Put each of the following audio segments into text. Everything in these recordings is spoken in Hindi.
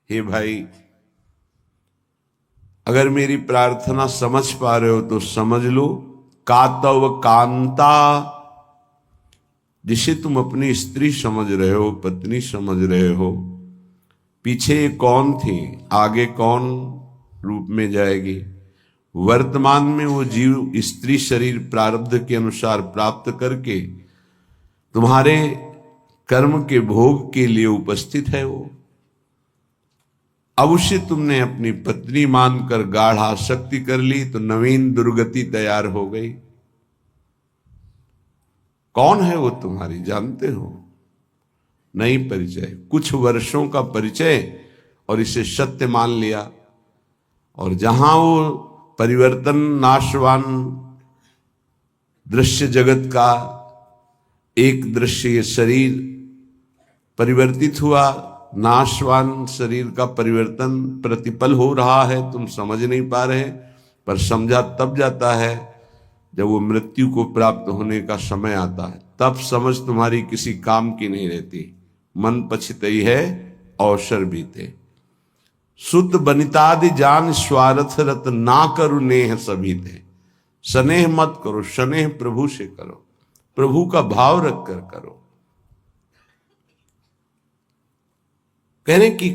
हे भाई, अगर मेरी प्रार्थना समझ पा रहे हो तो समझ लो, कातव कांता, जिसे तुम अपनी स्त्री समझ रहे हो, पत्नी समझ रहे हो, पीछे कौन थी, आगे कौन रूप में जाएगी। वर्तमान में वो जीव स्त्री शरीर प्रारब्ध के अनुसार प्राप्त करके तुम्हारे कर्म के भोग के लिए उपस्थित है। वो अब उसे तुमने अपनी पत्नी मानकर गाढ़ आसक्ति कर ली तो नवीन दुर्गति तैयार हो गई। कौन है वो तुम्हारी, जानते हो? नहीं परिचय, कुछ वर्षों का परिचय और इसे सत्य मान लिया। और जहां वो परिवर्तन नाशवान दृश्य जगत का एक दृश्य, ये शरीर परिवर्तित हुआ, नाशवान शरीर का परिवर्तन प्रतिपल हो रहा है, तुम समझ नहीं पा रहे, पर समझा तब जाता है जब वो मृत्यु को प्राप्त होने का समय आता है। तब समझ तुम्हारी किसी काम की नहीं रहती। मन पछितई है अवसर बीते। सुत बनितादि जान स्वार्थ रत, ना करो नेह सभी थे। स्नेह मत करो, स्नेह प्रभु से करो, प्रभु का भाव रख कर करो। कहने की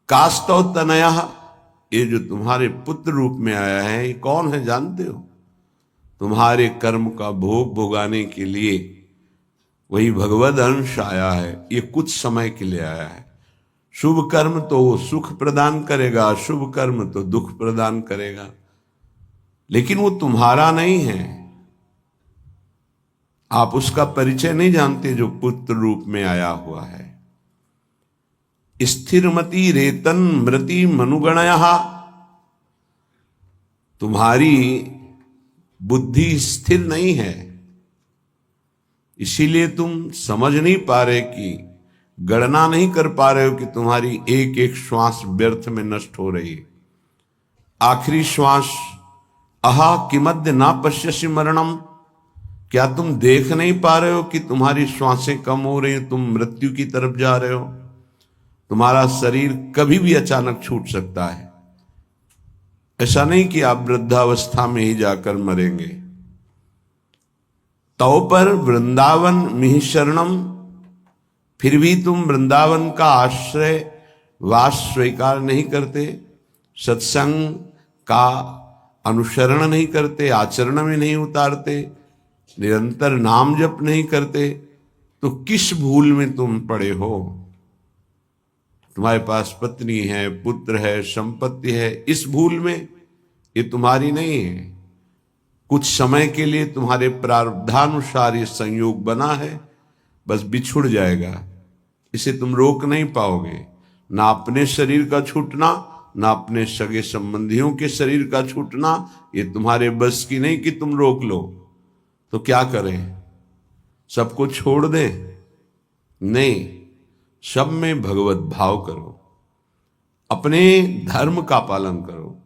कास्तव तनया, ये जो तुम्हारे पुत्र रूप में आया है, ये कौन है जानते हो? तुम्हारे कर्म का भोग भोगाने के लिए वही भगवद अंश आया है। ये कुछ समय के लिए आया है। शुभ कर्म तो वो सुख प्रदान करेगा, अशुभ कर्म तो दुख प्रदान करेगा, लेकिन वो तुम्हारा नहीं है। आप उसका परिचय नहीं जानते जो पुत्र रूप में आया हुआ है। स्थिरमति रेतन मृति मनुगणया, तुम्हारी बुद्धि स्थिर नहीं है, इसीलिए तुम समझ नहीं पा रहे कि, गणना नहीं कर पा रहे हो कि तुम्हारी एक एक श्वास व्यर्थ में नष्ट हो रही है। आखिरी श्वास, अहा किमद्य ना पश्यसि मरणम, क्या तुम देख नहीं पा रहे हो कि तुम्हारी श्वासें कम हो रही हैं, तुम मृत्यु की तरफ जा रहे हो। तुम्हारा शरीर कभी भी अचानक छूट सकता है। ऐसा नहीं कि आप वृद्धावस्था में ही जाकर मरेंगे। तो पर वृंदावन मिहि शरणम, फिर भी तुम वृंदावन का आश्रय वास स्वीकार नहीं करते, सत्संग का अनुसरण नहीं करते, आचरण में नहीं उतारते, निरंतर नाम जप नहीं करते, तो किस भूल में तुम पड़े हो? तुम्हारे पास पत्नी है, पुत्र है, संपत्ति है, इस भूल में, ये तुम्हारी नहीं है। कुछ समय के लिए तुम्हारे प्रारब्धानुसार ये संयोग बना है, बस बिछुड़ जाएगा, इसे तुम रोक नहीं पाओगे। ना अपने शरीर का छूटना, ना अपने सगे संबंधियों के शरीर का छूटना, ये तुम्हारे बस की नहीं कि तुम रोक लो। तो क्या करें? सबको छोड़ दें? नहीं, सब में भगवत भाव करो, अपने धर्म का पालन करो,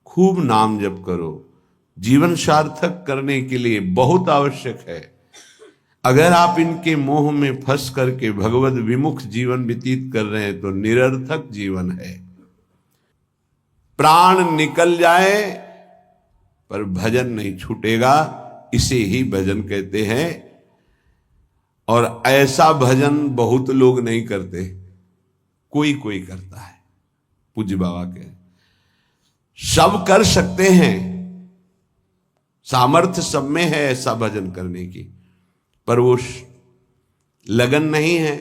खूब नाम जप करो। जीवन सार्थक करने के लिए बहुत आवश्यक है। अगर आप इनके मोह में फंस करके भगवत विमुख जीवन व्यतीत कर रहे हैं तो निरर्थक जीवन है। प्राण निकल जाए पर भजन नहीं छूटेगा, इसे ही भजन कहते हैं। और ऐसा भजन बहुत लोग नहीं करते, कोई कोई करता है। पूज्य बाबा कह, सब कर सकते हैं, सामर्थ्य सब में है ऐसा भजन करने की, पर वो लगन नहीं है,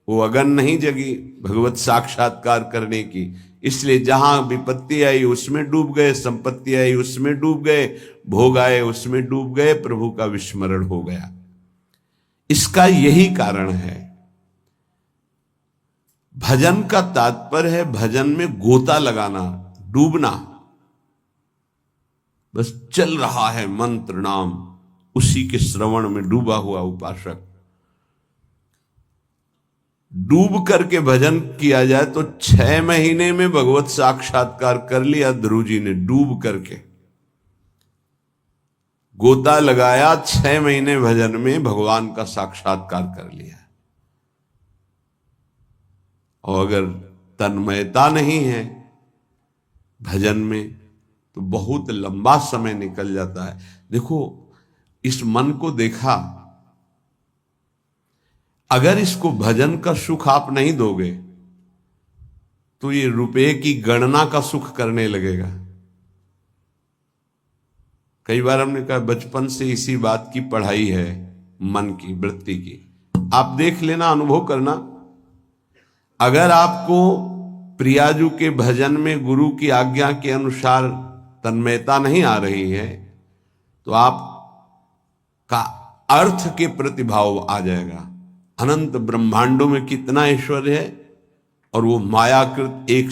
वो अगन नहीं जगी भगवत साक्षात्कार करने की। इसलिए जहां विपत्ति आई उसमें डूब गए, संपत्ति आई उसमें डूब गए, भोग आए उसमें डूब गए, प्रभु का विस्मरण हो गया। इसका यही कारण है। भजन का तात्पर्य है भजन में गोता लगाना, डूबना। बस चल रहा है मंत्र नाम, उसी के श्रवण में डूबा हुआ उपासक। डूब करके भजन किया जाए तो 6 महीने में भगवत साक्षात्कार कर लिया ध्रुव जी ने। डूब करके गोता लगाया, 6 महीने भजन में भगवान का साक्षात्कार कर लिया। और अगर तन्मयता नहीं है भजन में, तो बहुत लंबा समय निकल जाता है। देखो, इस मन को देखा, अगर इसको भजन का सुख आप नहीं दोगे तो ये रुपए की गणना का सुख करने लगेगा। कई बार हमने कहा बचपन से इसी बात की पढ़ाई है, मन की वृत्ति की। आप देख लेना, अनुभव करना, अगर आपको प्रियाजू के भजन में गुरु की आज्ञा के अनुसार तन्मयता नहीं आ रही है तो आप का अर्थ के प्रति भाव आ जाएगा। अनंत ब्रह्मांडों में कितना ऐश्वर्य है और वो मायाकृत एक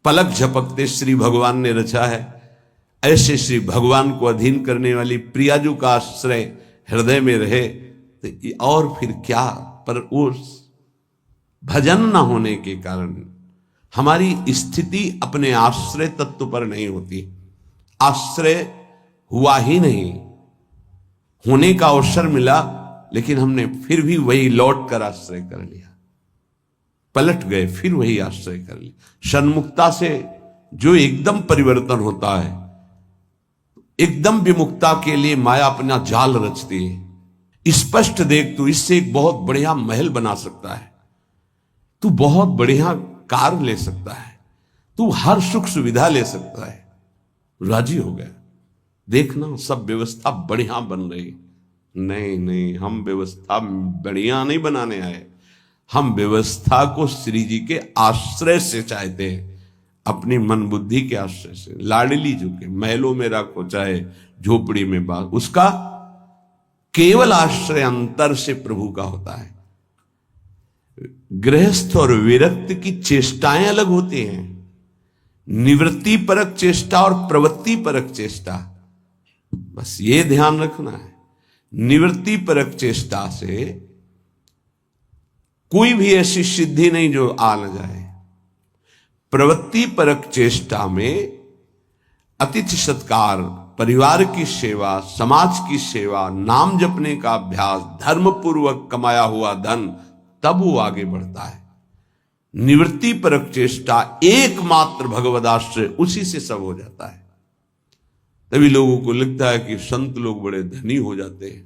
पलक झपकते श्री भगवान ने रचा है। ऐसे श्री भगवान को अधीन करने वाली प्रियाजू का आश्रय हृदय में रहे तो और फिर क्या। पर उस भजन न होने के कारण हमारी स्थिति अपने आश्रय तत्व पर नहीं होती। आश्रय हुआ ही नहीं, होने का अवसर मिला लेकिन हमने फिर भी वही लौट कर आश्रय कर लिया, पलट गए, फिर वही आश्रय कर लिया। सन्मुक्ता से जो एकदम परिवर्तन होता है, एकदम विमुक्ता के लिए माया अपना जाल रचती है। स्पष्ट देख, तू इससे एक बहुत बढ़िया महल बना सकता है, तू बहुत बढ़िया कार ले सकता है, तू हर सुख सुविधा ले सकता है। राजी हो गया। देखना सब व्यवस्था बढ़िया बन रही। नहीं नहीं, हम व्यवस्था बढ़िया नहीं बनाने आए, हम व्यवस्था को श्री जी के आश्रय से चाहते हैं, अपनी मन बुद्धि के आश्रय से। लाडली जो के महलों में रखो चाहे झोपड़ी में बात, उसका केवल आश्रय अंतर से प्रभु का होता है। गृहस्थ और विरक्त की चेष्टाएं अलग होती हैं, निवृत्ति परक चेष्टा और प्रवृत्ति परक चेष्टा, बस ये ध्यान रखना है। निवृत्ति परक चेष्टा से कोई भी ऐसी सिद्धि नहीं जो आ न जाए। प्रवृत्ति परक चेष्टा में अतिथि सत्कार, परिवार की सेवा, समाज की सेवा, नाम जपने का अभ्यास, धर्म पूर्वक कमाया हुआ धन, तब वो आगे बढ़ता है। निवृत्ति परक चेष्टा एकमात्र भगवदाश्रय, उसी से सब हो जाता है। तभी लोगों को लगता है कि संत लोग बड़े धनी हो जाते हैं,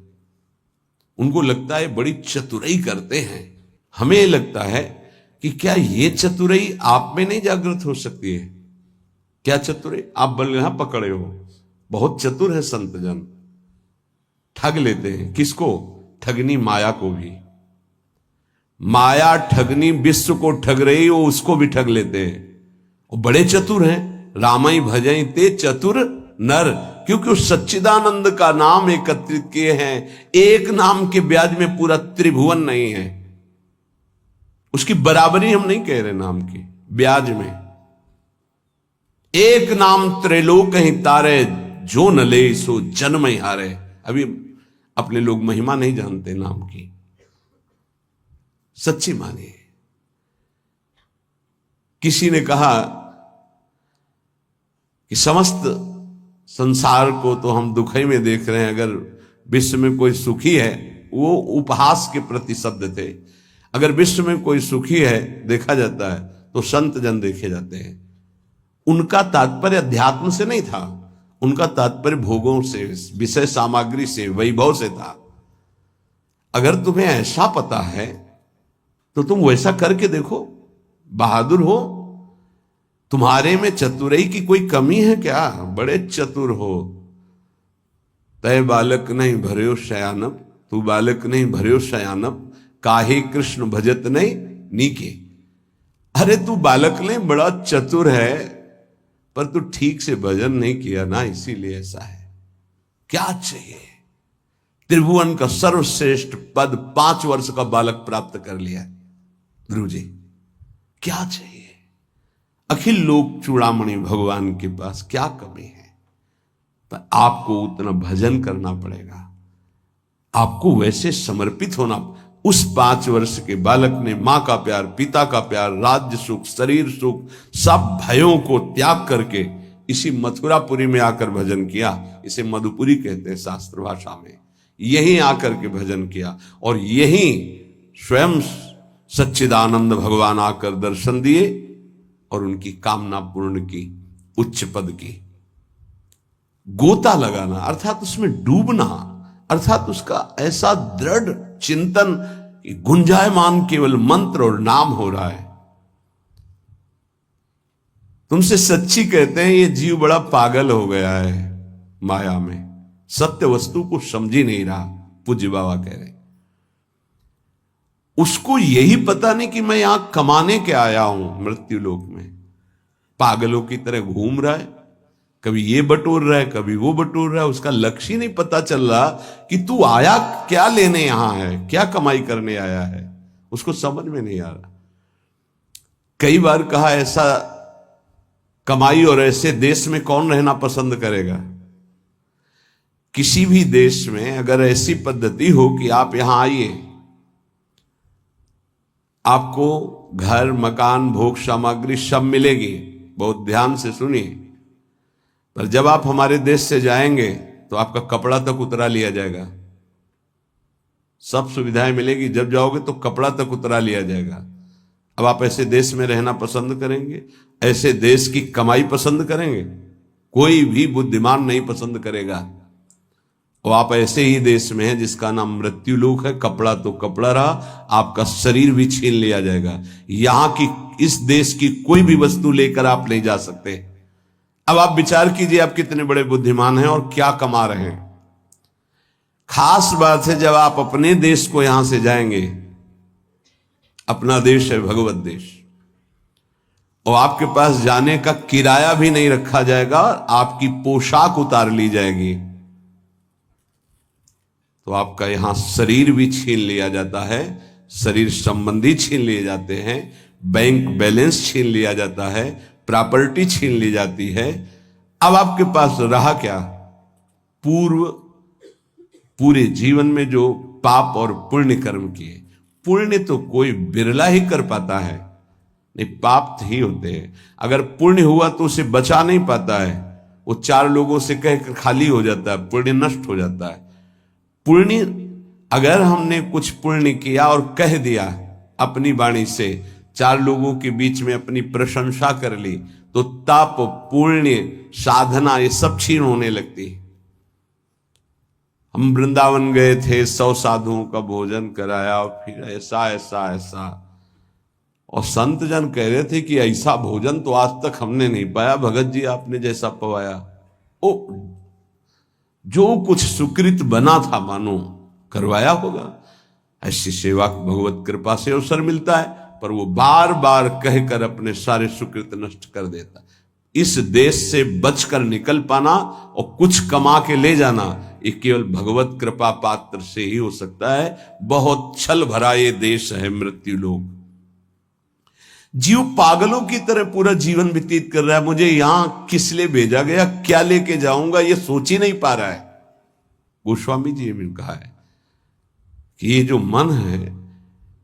उनको लगता है बड़ी चतुराई करते हैं। हमें लगता है कि क्या ये चतुराई आप में नहीं जागृत हो सकती है? क्या चतुराई? आप बल यहां पकड़े हो, बहुत चतुर है संत जन, ठग लेते हैं। किसको? ठगनी माया को भी। माया ठगनी विश्व को ठग रही हो, उसको भी ठग लेते हैं। वो बड़े चतुर हैं। रामई भजई ते चतुर नर, क्योंकि उस सच्चिदानंद का नाम एकत्रित किए हैं। एक नाम के ब्याज में पूरा त्रिभुवन नहीं है, उसकी बराबरी हम नहीं कह रहे नाम की ब्याज में। एक नाम त्रैलोक ही तारे, जो न ले सो जन्म ही हारे। अभी अपने लोग महिमा नहीं जानते नाम की, सच्ची मानिए। किसी ने कहा कि समस्त संसार को तो हम दुखई में देख रहे हैं, अगर विश्व में कोई सुखी है, वो उपहास के प्रति शब्द थे, अगर विश्व में कोई सुखी है देखा जाता है तो संत जन देखे जाते हैं। उनका तात्पर्य अध्यात्म से नहीं था, उनका तात्पर्य भोगों से, विषय सामग्री से, वैभव से था। अगर तुम्हें ऐसा पता है तो तुम वैसा करके देखो, बहादुर हो। तुम्हारे में चतुराई की कोई कमी है क्या? बड़े चतुर हो। तय बालक नहीं भर्यो शयानप, तू बालक नहीं भर्यो शयानप, काहे कृष्ण भजत नहीं नीके। अरे तू बालक नहीं, बड़ा चतुर है, पर तू ठीक से भजन नहीं किया ना, इसीलिए ऐसा है। क्या चाहिए? त्रिभुवन का सर्वश्रेष्ठ पद 5 वर्ष का बालक प्राप्त कर लिया ध्रुव जी, क्या चाहिए? अखिल लोक चूड़ामणि भगवान के पास क्या कमी है? पर आपको उतना भजन करना पड़ेगा, आपको वैसे समर्पित होना। उस 5 वर्ष के बालक ने मां का प्यार, पिता का प्यार, राज्य सुख, शरीर सुख, सब भयों को त्याग करके इसी मथुरापुरी में आकर भजन किया। इसे मधुपुरी कहते हैं शास्त्र भाषा में। यहीं आकर के भजन किया और यहीं स्वयं सच्चिदानंद भगवान आकर दर्शन दिए और उनकी कामना पूर्ण की, उच्च पद की। गोता लगाना अर्थात उसमें डूबना, अर्थात उसका ऐसा दृढ़ चिंतन कि गुंजायमान केवल मंत्र और नाम हो रहा है। तुमसे सच्ची कहते हैं, ये जीव बड़ा पागल हो गया है माया में, सत्य वस्तु को समझ ही नहीं रहा। पूज्य बाबा कह रहे, उसको यही पता नहीं कि मैं यहां कमाने के आया हूं मृत्यु लोक में। पागलों की तरह घूम रहा है, कभी ये बटोर रहा है, कभी वो बटोर रहा है। उसका लक्ष्य ही नहीं पता चल रहा कि तू आया क्या लेने यहां है, क्या कमाई करने आया है। उसको समझ में नहीं आ रहा। कई बार कहा, ऐसा कमाई और ऐसे देश में कौन रहना पसंद करेगा। किसी भी देश में अगर ऐसी पद्धति हो कि आप यहां आइए, आपको घर, मकान, भोग सामग्री सब मिलेगी, बहुत ध्यान से सुनिए, पर जब आप हमारे देश से जाएंगे तो आपका कपड़ा तक उतरा लिया जाएगा। सब सुविधाएं मिलेगी, जब जाओगे तो कपड़ा तक उतरा लिया जाएगा। अब आप ऐसे देश में रहना पसंद करेंगे? ऐसे देश की कमाई पसंद करेंगे? कोई भी बुद्धिमान नहीं पसंद करेगा। और आप ऐसे ही देश में हैं जिसका नाम मृत्यु लोक है। कपड़ा तो कपड़ा रहा, आपका शरीर भी छीन लिया जाएगा। यहां की, इस देश की कोई भी वस्तु लेकर आप नहीं जा सकते। अब आप विचार कीजिए, आप कितने बड़े बुद्धिमान हैं और क्या कमा रहे हैं। खास बात है, जब आप अपने देश को यहां से जाएंगे, अपना देश है भगवत देश, और आपके पास जाने का किराया भी नहीं रखा जाएगा, आपकी पोशाक उतार ली जाएगी, तो आपका यहां शरीर भी छीन लिया जाता है, शरीर संबंधी छीन लिए जाते हैं, बैंक बैलेंस छीन लिया जाता है, प्रॉपर्टी छीन ली जाती है। अब आपके पास रहा क्या? पूरे जीवन में जो पाप और पुण्य कर्म किए। पुण्य तो कोई बिरला ही कर पाता है, नहीं पाप ही होते हैं। अगर पुण्य हुआ तो उसे बचा नहीं पाता है, वो चार लोगों से कहकर खाली हो जाता है, पुण्य नष्ट हो जाता है। पुण्य, अगर हमने कुछ पुण्य किया और कह दिया अपनी वाणी से, चार लोगों के बीच में अपनी प्रशंसा कर ली, तो तप, पुण्य, साधना ये सब क्षीण होने लगती है। हम वृंदावन गए थे, 100 साधुओं का भोजन कराया, और फिर ऐसा ऐसा ऐसा, और संत जन कह रहे थे कि ऐसा भोजन तो आज तक हमने नहीं पाया भगत जी, आपने जैसा पवाया। ओ, जो कुछ सुकृत बना था मानो करवाया होगा। ऐसी सेवा भगवत कृपा से अवसर मिलता है, पर वो बार बार कहकर अपने सारे सुकृत नष्ट कर देता। इस देश से बचकर निकल पाना और कुछ कमा के ले जाना, ये केवल भगवत कृपा पात्र से ही हो सकता है। बहुत छल भरा ये देश है मृत्यु लोक। जीव पागलों की तरह पूरा जीवन व्यतीत कर रहा है। मुझे यहां किस लिए भेजा गया, क्या लेके जाऊंगा, ये सोच ही नहीं पा रहा है। गोस्वामी जी ने कहा है कि ये जो मन है,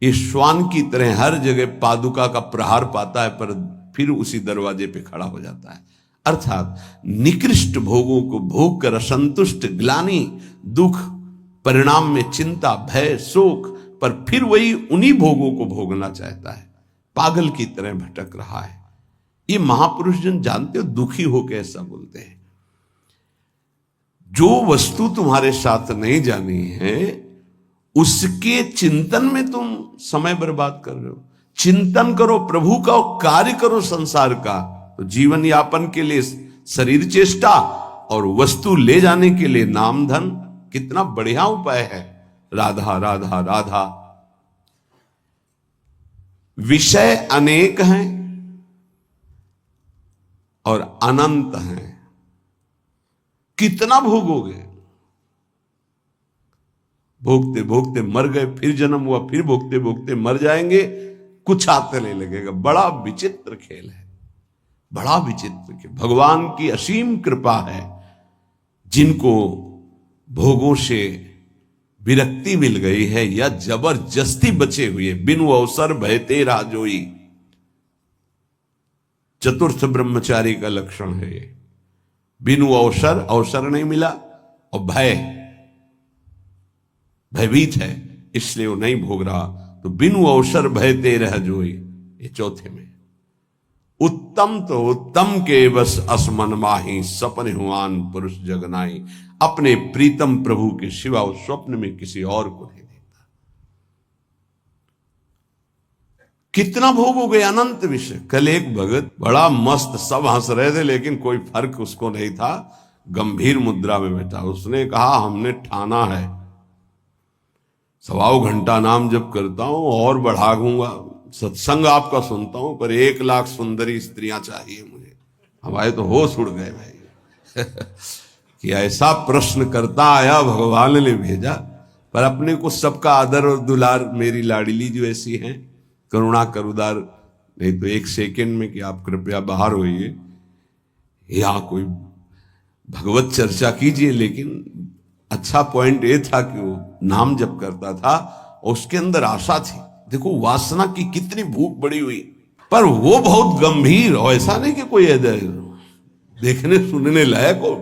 ये श्वान की तरह हर जगह पादुका का प्रहार पाता है, पर फिर उसी दरवाजे पे खड़ा हो जाता है। अर्थात निकृष्ट भोगों को भोग कर असंतुष्ट, ग्लानि, दुख, परिणाम में चिंता, भय, शोक, पर फिर वही उन्हीं भोगों को भोगना चाहता है। पागल की तरह भटक रहा है। ये महापुरुष जन जानते हो, दुखी होकर ऐसा बोलते हैं। जो वस्तु तुम्हारे साथ नहीं जानी है, उसके चिंतन में तुम समय बर्बाद कर रहे हो। चिंतन करो प्रभु का, कार्य करो संसार का, तो जीवन यापन के लिए शरीर चेष्टा और वस्तु ले जाने के लिए नाम धन, कितना बढ़िया उपाय है। राधा राधा राधा। विषय अनेक हैं और अनंत हैं, कितना भोगोगे। भोगते भोगते मर गए, फिर जन्म हुआ, फिर भोगते भोगते मर जाएंगे, कुछ हाथ नहीं लगेगा। बड़ा विचित्र खेल है, बड़ा विचित्र खेल। भगवान की असीम कृपा है, जिनको भोगों से विरक्ति मिल गई है या जबरदस्ती बचे हुए, बिनु अवसर भयते राजोई। चतुर्थ ब्रह्मचारी का लक्षण है ये। बिनु अवसर नहीं मिला, और भयभीत है, इसलिए वो नहीं भोग रहा। तो बिनु अवसर भयते रह जोई, ये चौथे में। उत्तम तो उत्तम के बस असमन माही, सपन हुआन पुरुष जगनाई। अपने प्रीतम प्रभु के सिवा उस स्वप्न में किसी और को नहीं देखता। कितना भोग हो गए, अनंत विषय। कल एक भगत बड़ा मस्त, सब हंस रहे थे लेकिन कोई फर्क उसको नहीं था, गंभीर मुद्रा में बैठा। उसने कहा हमने ठाना है 1.25 घंटा नाम जप करता हूं और बढ़ा दूंगा, सत्संग आपका सुनता हूं, पर 1 लाख सुंदरी स्त्रियां चाहिए मुझे। हमारे तो होश उड़ गए भाई कि ऐसा प्रश्न करता आया, भगवान ने भेजा। पर अपने को सबका आदर और दुलार, मेरी लाडली जो ऐसी हैं, करुणा करुदार, नहीं तो 1 सेकेंड में कि आप कृपया बाहर होइए, यहां कोई भगवत चर्चा कीजिए। लेकिन अच्छा पॉइंट ये था कि वो नाम जप करता था और उसके अंदर आशा थी। देखो वासना की कितनी भूख बड़ी हुई, पर वो बहुत गंभीर, और ऐसा नहीं कि कोई देखने सुनने लायक हो,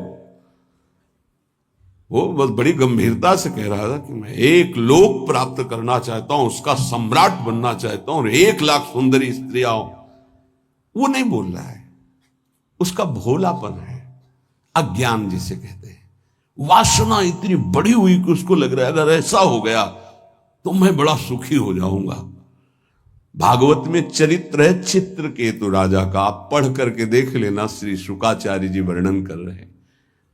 वो बस बड़ी गंभीरता से कह रहा था कि मैं 1 लोक प्राप्त करना चाहता हूं, उसका सम्राट बनना चाहता हूं और 1 लाख सुंदरी स्त्रियां हो। वो नहीं बोल रहा है, उसका भोलापन है, अज्ञान जिसे कहते हैं। वासना इतनी बड़ी हुई कि उसको लग रहा है अगर ऐसा हो गया तो मैं बड़ा सुखी हो जाऊंगा। भागवत में चरित्र है चित्रकेतु राजा का, आप पढ़ करके देख लेना, श्री शुकाचार्य जी वर्णन कर रहे हैं।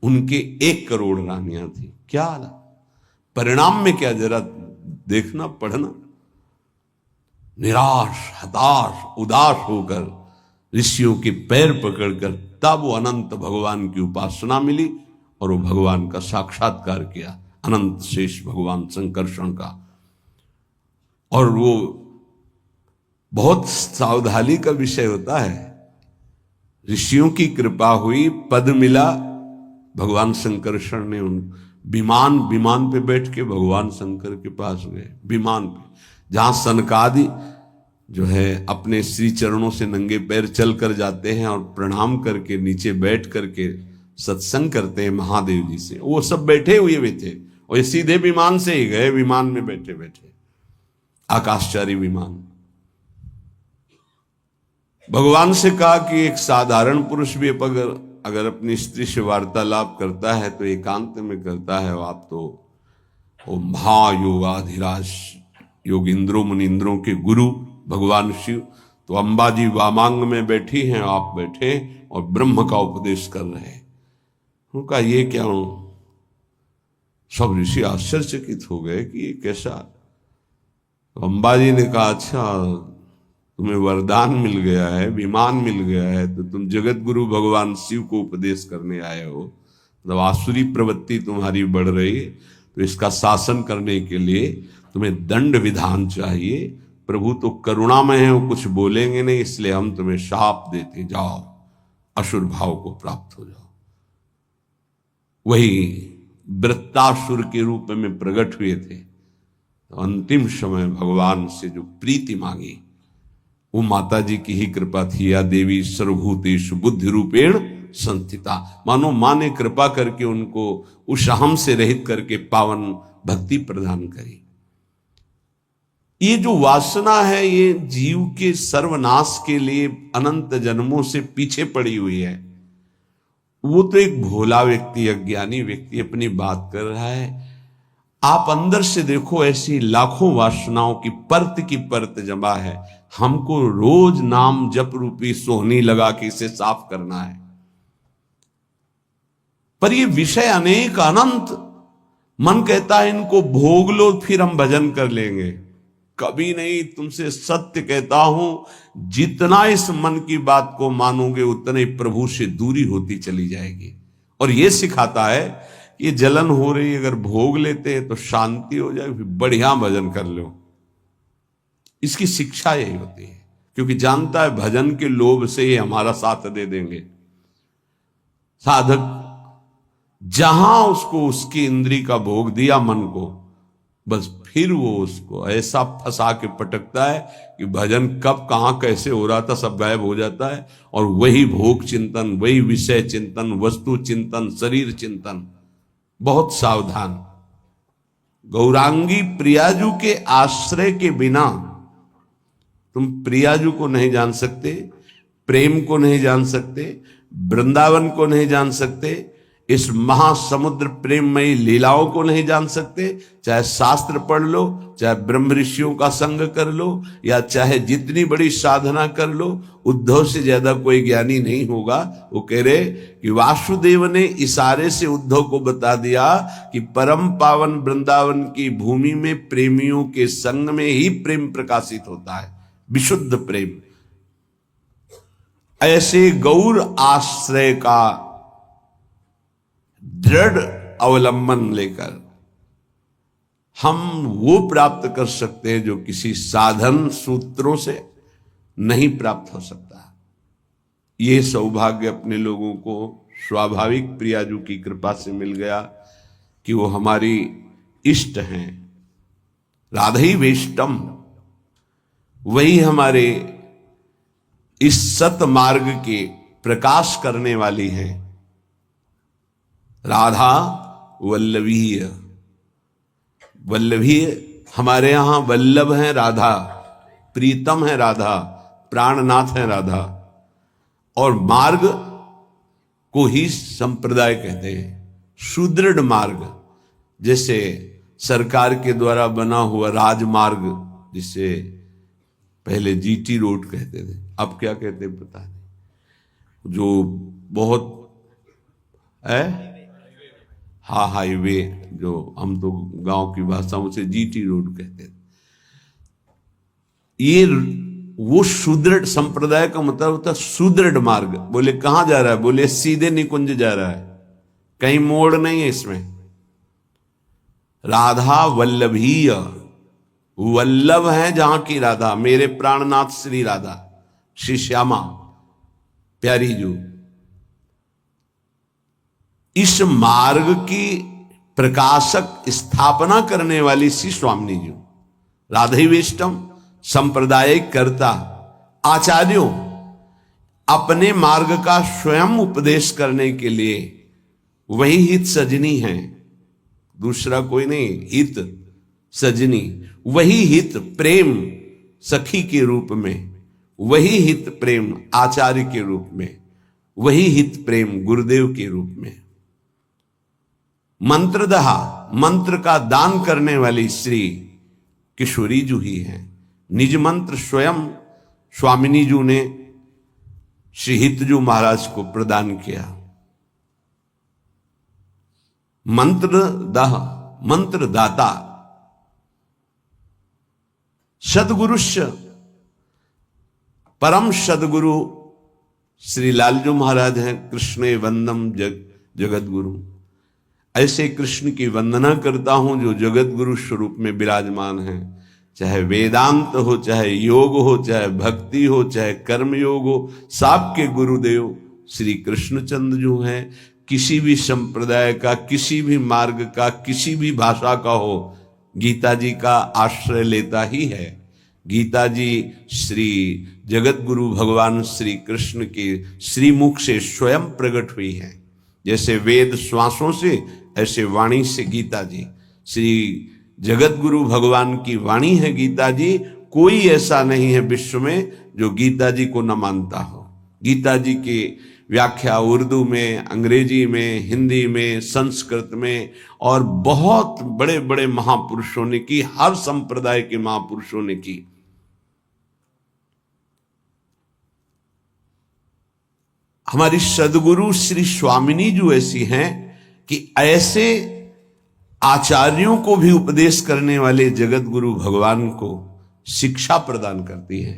उनके 1 करोड़ रानियां थी। क्या परिणाम में क्या, जरा देखना, पढ़ना। निराश, हताश, उदास होकर ऋषियों के पैर पकड़कर तब वो अनंत भगवान की उपासना मिली और वो भगवान का साक्षात्कार किया, अनंत शेष भगवान संकर्षण का। और वो बहुत सावधानी का विषय होता है। ऋषियों की कृपा हुई, पद मिला, भगवान संकर्षण ने उन विमान पे बैठ के भगवान शंकर के पास गए। विमान पे, जहां सनकादि जो है अपने श्री चरणों से नंगे पैर चल कर जाते हैं और प्रणाम करके नीचे बैठ करके सत्संग करते हैं महादेव जी से, वो सब बैठे हुए थे और ये सीधे विमान से ही गए। विमान में बैठे बैठे आकाशचारी विमान। भगवान से कहा कि एक साधारण पुरुष भी अगर अपनी स्त्री से वार्तालाप करता है तो एकांत में करता है, आप तो वो महायोगाधिराज योगिंद्रों मुनिंद्रों के गुरु भगवान शिव, तो अंबा जी वामांग में बैठी हैं, आप बैठे और ब्रह्म का उपदेश कर रहे हैं। उनका ये क्या हूं, सब ऋषि आश्चर्यचकित हो गए कि ये कैसा। तो अंबा जी ने कहा अच्छा तुम्हें वरदान मिल गया है, विमान मिल गया है, तो तुम जगत गुरु भगवान शिव को उपदेश करने आए हो, मतलब आसुरी प्रवृत्ति तुम्हारी बढ़ रही है, तो इसका शासन करने के लिए तुम्हें दंड विधान चाहिए। प्रभु तो करुणामय है, वो कुछ बोलेंगे नहीं, इसलिए हम तुम्हें शाप देते, जाओ असुर भाव को प्राप्त हो जाओ। वही वृत्तासुर के रूप में प्रकट हुए थे। तो अंतिम समय भगवान से जो प्रीति मांगी वो माता जी की ही कृपा थी। या देवी सर्वभूतेषु बुद्धि रूपेण संस्थिता, मानो मां ने कृपा करके उनको उस अहम से रहित करके पावन भक्ति प्रदान करी। ये जो वासना है ये जीव के सर्वनाश के लिए अनंत जन्मों से पीछे पड़ी हुई है। वो तो एक भोला व्यक्ति, अज्ञानी व्यक्ति अपनी बात कर रहा है। आप अंदर से देखो, ऐसी लाखों वासनाओं की परत जमा है। हमको रोज नाम जप रूपी सोहनी लगा के इसे साफ करना है। पर ये विषय अनेक अनंत, मन कहता है इनको भोग लो फिर हम भजन कर लेंगे। कभी नहीं, तुमसे सत्य कहता हूं, जितना इस मन की बात को मानोगे उतने प्रभु से दूरी होती चली जाएगी। और ये सिखाता है कि जलन हो रही, अगर भोग लेते हैं तो शांति हो जाए, फिर बढ़िया भजन कर लो। इसकी शिक्षा यही होती है, क्योंकि जानता है भजन के लोभ से ही हमारा साथ दे देंगे। साधक जहां उसको उसकी इंद्री का भोग दिया मन को, बस फिर वो उसको ऐसा फंसा के पटकता है कि भजन कब कहां कैसे हो रहा था सब गायब हो जाता है। और वही भोग चिंतन, वही विषय चिंतन, वस्तु चिंतन, शरीर चिंतन। बहुत सावधान। गौरांगी प्रियाजू के आश्रय के बिना तुम प्रियाजू को नहीं जान सकते, प्रेम को नहीं जान सकते, वृंदावन को नहीं जान सकते, इस महासमुद्र प्रेममयी लीलाओं को नहीं जान सकते, चाहे शास्त्र पढ़ लो, चाहे ब्रह्म ऋषियों का संग कर लो, या चाहे जितनी बड़ी साधना कर लो, उद्धव से ज्यादा कोई ज्ञानी नहीं होगा। वो कह रहे कि वासुदेव ने इशारे से उद्धव को बता दिया कि परम पावन वृंदावन की भूमि में प्रेमियों के संग में ही प्रेम प्रकाशित होता है, विशुद्ध प्रेम। ऐसे गौर आश्रय का दृढ़ अवलंबन लेकर हम वो प्राप्त कर सकते हैं जो किसी साधन सूत्रों से नहीं प्राप्त हो सकता। ये सौभाग्य अपने लोगों को स्वाभाविक प्रियाजू की कृपा से मिल गया कि वो हमारी इष्ट हैं, राधई वेष्टम, वही हमारे इस सत मार्ग के प्रकाश करने वाली हैं। राधा वल्लभीय, वल्लभीय हमारे यहां वल्लभ है राधा, प्रीतम है राधा, प्राणनाथ है राधा। और मार्ग को ही संप्रदाय कहते हैं, सुदृढ़ मार्ग, जैसे सरकार के द्वारा बना हुआ राजमार्ग, जिसे पहले जीटी रोड कहते थे, अब क्या कहते हैं पता नहीं, जो बहुत है, हाँ हाईवे, जो हम तो गांव की भाषा में उसे जीटी रोड कहते थे। ये वो सुदृढ़ संप्रदाय का मतलब होता है सुदृढ़ मार्ग। बोले कहां जा रहा है? बोले सीधे निकुंज जा रहा है, कहीं मोड़ नहीं है इसमें। राधा वल्लभीय, वल्लभ है जहां की राधा, मेरे प्राणनाथ श्री राधा, श्री श्यामा प्यारी जो। इस मार्ग की प्रकाशक स्थापना करने वाली श्री स्वामिनी जी, राधईवेष्टम संप्रदायिक कर्ता आचार्यों, अपने मार्ग का स्वयं उपदेश करने के लिए वही हित सजनी है, दूसरा कोई नहीं। हित सजनी, वही हित प्रेम सखी के रूप में, वही हित प्रेम आचार्य के रूप में, वही हित प्रेम गुरुदेव के रूप में। मंत्रदहा, मंत्र का दान करने वाली श्री किशोरी जू ही है। निज मंत्र स्वयं स्वामिनी जू ने श्री हितजू महाराज को प्रदान किया। मंत्रदह, मंत्रदाता, सदगुरुश्च, परम सदगुरु श्री लालजू महाराज हैं। कृष्णे वंदम जगत गुरु, ऐसे कृष्ण की वंदना करता हूं जो जगत गुरु स्वरूप में विराजमान है। चाहे वेदांत हो, चाहे योग हो, चाहे भक्ति हो, चाहे कर्म योग हो, सबके गुरुदेव श्री कृष्णचंद्र जो हैं। किसी भी संप्रदाय का, किसी भी मार्ग का, किसी भी भाषा का हो, गीता जी का आश्रय लेता ही है। गीता जी श्री जगत गुरु भगवान श्री कृष्ण के श्रीमुख से स्वयं प्रकट हुई है। जैसे वेद श्वासों से, ऐसे वाणी से गीता जी, श्री जगत गुरु भगवान की वाणी है गीता जी। कोई ऐसा नहीं है विश्व में जो गीता जी को न मानता हो। गीता जी की व्याख्या उर्दू में, अंग्रेजी में, हिंदी में, संस्कृत में और बहुत बड़े बड़े महापुरुषों ने की, हर संप्रदाय के महापुरुषों ने की। हमारी सदगुरु श्री स्वामिनी जो ऐसी हैं कि ऐसे आचार्यों को भी उपदेश करने वाले जगत गुरु भगवान को शिक्षा प्रदान करती है।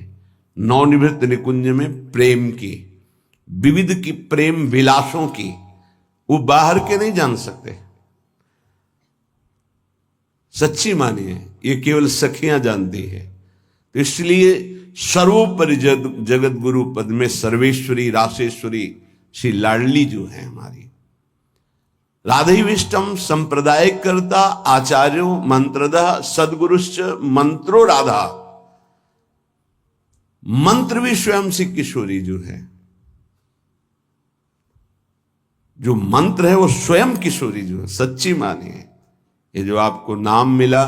नवनिवृत्त निकुंज में प्रेम की, विविध की प्रेम विलासों की, वो बाहर के नहीं जान सकते। सच्ची मानिए, ये केवल सखियां जानती है। तो इसलिए सर्वोपरि जगत गुरु पद में सर्वेश्वरी रासेश्वरी श्री लाडली जो है हमारी। राधईविष्टम संप्रदायिक कर्ता आचार्यो मंत्रदः सदगुरुश्च मंत्रो राधा। मंत्र भी स्वयं श्री किशोरी जो है, जो मंत्र है वो स्वयं किशोरी जो है। सच्ची मानिए, ये जो आपको नाम मिला,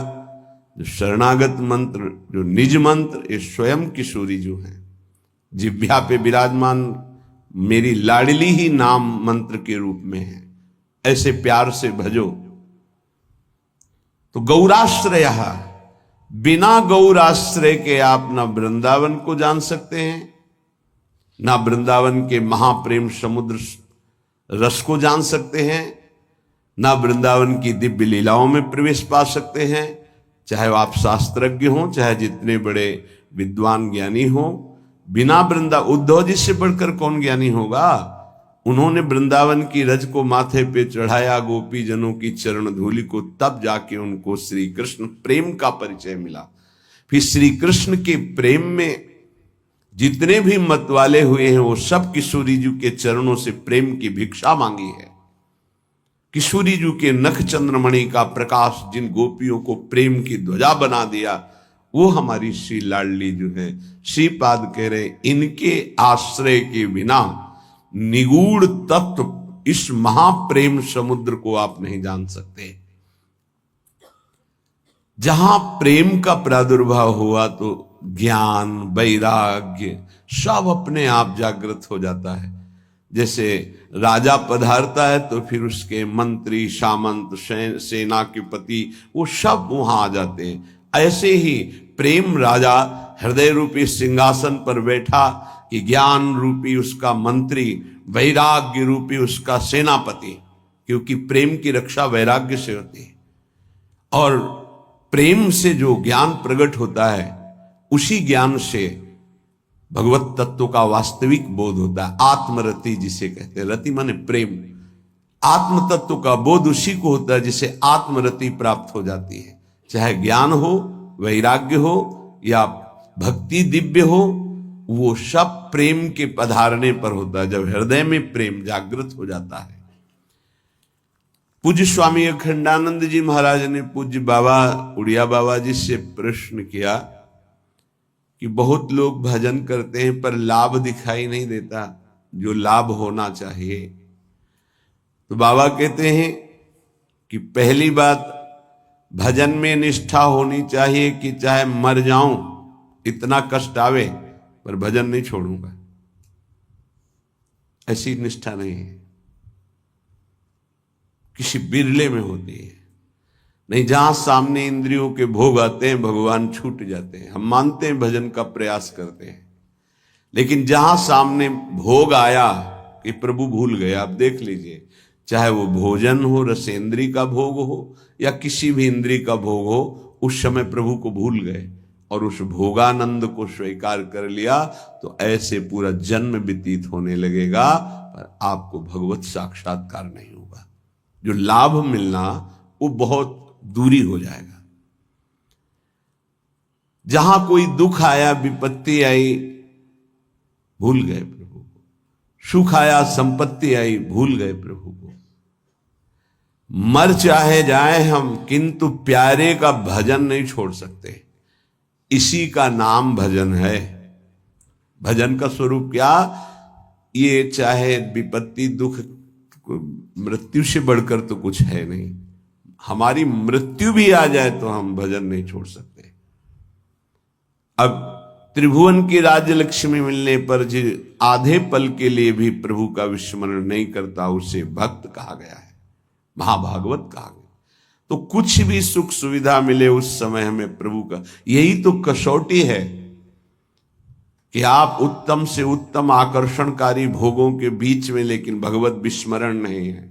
जो शरणागत मंत्र, जो निज मंत्र, ये स्वयं किशोरी जो है। जिह्वा पे विराजमान मेरी लाडली ही नाम मंत्र के रूप में है, ऐसे प्यार से भजो। तो गौराश्रय, बिना गौराश्रय के आप ना वृंदावन को जान सकते हैं, ना वृंदावन के महाप्रेम समुद्र रस को जान सकते हैं, ना वृंदावन की दिव्य लीलाओं में प्रवेश पा सकते हैं। चाहे आप शास्त्रज्ञ हों, चाहे जितने बड़े विद्वान ज्ञानी हों, बिना उद्धव जी से बढ़कर कौन ज्ञानी होगा? उन्होंने वृंदावन की रज को माथे पे चढ़ाया, गोपी जनों की चरण धूलि को, तब जाके उनको श्री कृष्ण प्रेम का परिचय मिला। फिर श्री कृष्ण के प्रेम में जितने भी मत वाले हुए हैं वो सब किशोरी जी के चरणों से प्रेम की भिक्षा मांगी है। किशोरी जी के नख चंद्रमणि का प्रकाश जिन गोपियों को प्रेम की ध्वजा बना दिया, वो हमारी श्री लाडली जो है। श्रीपाद कह रहे इनके आश्रय के बिना निगूढ़ तत्व इस महाप्रेम समुद्र को आप नहीं जान सकते। जहां प्रेम का प्रादुर्भाव हुआ तो ज्ञान, वैराग्य सब अपने आप जागृत हो जाता है। जैसे राजा पधारता है तो फिर उसके मंत्री, सामंत, सेना के पति वो सब वहां आ जाते हैं। ऐसे ही प्रेम राजा हृदय रूपी सिंहासन पर बैठा कि ज्ञान रूपी उसका मंत्री, वैराग्य रूपी उसका सेनापति, क्योंकि प्रेम की रक्षा वैराग्य से होती है। और प्रेम से जो ज्ञान प्रकट होता है, उसी ज्ञान से भगवत तत्व का वास्तविक बोध होता है। आत्मरति जिसे कहते हैं, रति माने प्रेम। आत्म तत्व का बोध उसी को होता है जिसे आत्मरति प्राप्त हो जाती है। चाहे ज्ञान हो, वैराग्य हो या भक्ति दिव्य हो, वो सब प्रेम के पधारने पर होता है, जब हृदय में प्रेम जागृत हो जाता है। पूज्य स्वामी अखंडानंद जी महाराज ने पूज्य बाबा उड़िया बाबा जी से प्रश्न किया कि बहुत लोग भजन करते हैं पर लाभ दिखाई नहीं देता, जो लाभ होना चाहिए। तो बाबा कहते हैं कि पहली बात, भजन में निष्ठा होनी चाहिए कि चाहे मर जाऊं, इतना कष्ट आवे, पर भजन नहीं छोड़ूंगा, ऐसी निष्ठा नहीं है। किसी बिरले में होती है। नहीं, जहां सामने इंद्रियों के भोग आते हैं भगवान छूट जाते हैं। हम मानते हैं भजन का प्रयास करते हैं, लेकिन जहां सामने भोग आया कि प्रभु भूल गए। आप देख लीजिए, चाहे वो भोजन हो, रसेंद्री का भोग हो या किसी भी इंद्री का भोग हो, उस समय प्रभु को भूल गए और उस भोगानंद को स्वीकार कर लिया, तो ऐसे पूरा जन्म व्यतीत होने लगेगा, पर आपको भगवत साक्षात्कार नहीं होगा। जो लाभ मिलना वो बहुत दूरी हो जाएगा। जहां कोई दुख आया, विपत्ति आई, भूल गए प्रभु को। सुख आया, संपत्ति आई, भूल गए प्रभु को। मर चाहे जाए हम, किंतु प्यारे का भजन नहीं छोड़ सकते। इसी का नाम भजन है। भजन का स्वरूप क्या? ये चाहे विपत्ति, दुख, मृत्यु से बढ़कर तो कुछ है नहीं। हमारी मृत्यु भी आ जाए तो हम भजन नहीं छोड़ सकते। अब त्रिभुवन की राज्य लक्ष्मी मिलने पर जो आधे पल के लिए भी प्रभु का विस्मरण नहीं करता, उसे भक्त कहा गया है, महाभागवत कहा गया। तो कुछ भी सुख सुविधा मिले उस समय हमें प्रभु का, यही तो कसौटी है कि आप उत्तम से उत्तम आकर्षणकारी भोगों के बीच में, लेकिन भगवत विस्मरण नहीं है।